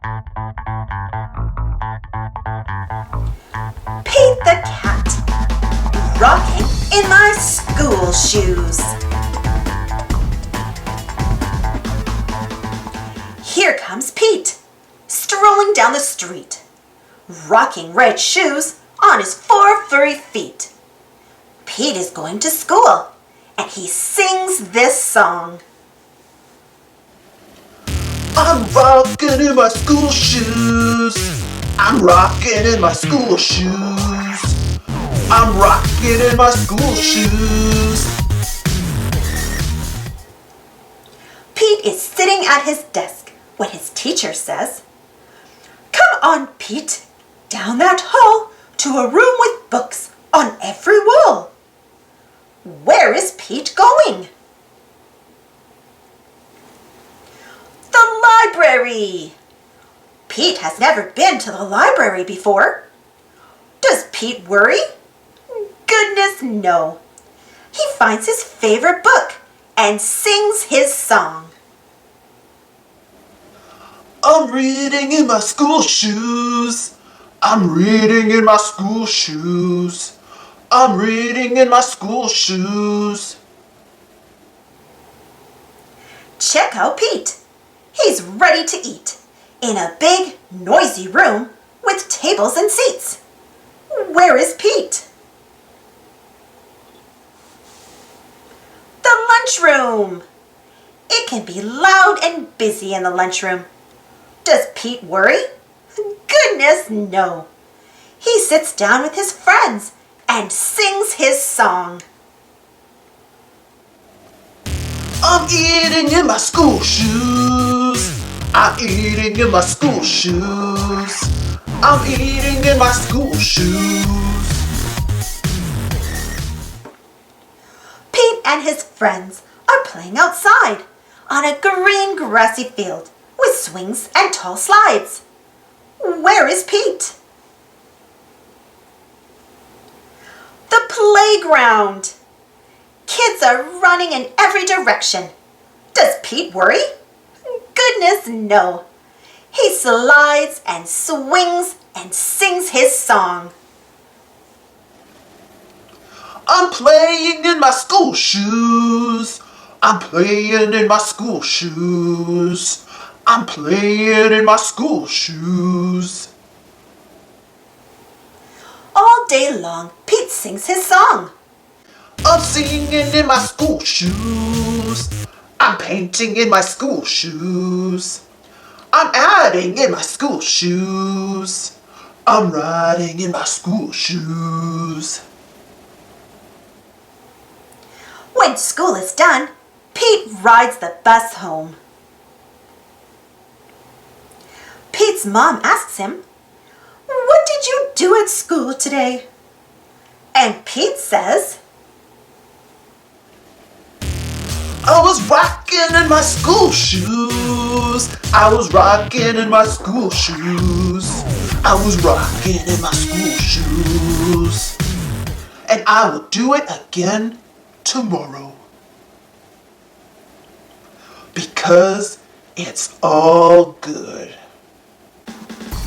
Pete the cat, rocking in my school shoes. Here comes Pete, strolling down the street, rocking red shoes on his 4 furry feet. Pete is going to school, and he sings this song. I'm rocking in my school shoes. I'm rocking in my school shoes. I'm rocking in my school shoes. Pete is sitting at his desk when his teacher says, "Come on, Pete, down that hall to a room with books on every wall." Where is Pete going? The library! Pete has never been to the library before. Does Pete worry? Goodness, no. He finds his favorite book and sings his song. I'm reading in my school shoes. I'm reading in my school shoes. I'm reading in my school shoes. Check out Pete. He's ready to eat in a big, noisy room with tables and seats. Where is Pete? The lunchroom. It can be loud and busy in the lunchroom. Does Pete worry? Goodness, no. He sits down with his friends and sings his song. I'm eating in my school shoes. I'm eating in my school shoes. I'm eating in my school shoes. Pete and his friends are playing outside on a green grassy field with swings and tall slides. Where is Pete? The playground. Kids are running in every direction. Does Pete worry? Goodness, no. He slides and swings and sings his song. I'm playing in my school shoes. I'm playing in my school shoes. I'm playing in my school shoes. All day long, Pete sings his song. I'm singing in my school shoes. I'm painting in my school shoes. I'm adding in my school shoes. I'm riding in my school shoes. When school is done, Pete rides the bus home. Pete's mom asks him, "What did you do at school today?" And Pete says, I was rocking in my school shoes. I was rocking in my school shoes. I was rocking in my school shoes. And I will do it again tomorrow. Because it's all good.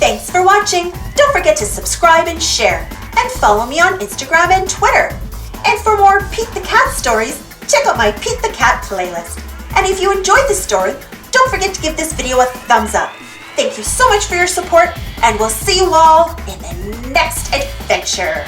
"Thanks for watching. Don't forget to subscribe and share, and follow me on Instagram and Twitter. And for more Pete the Cat stories, check out my Pete the Cat playlist. And if you enjoyed this story, don't forget to give this video a thumbs up. Thank you so much for your support, and we'll see you all in the next adventure.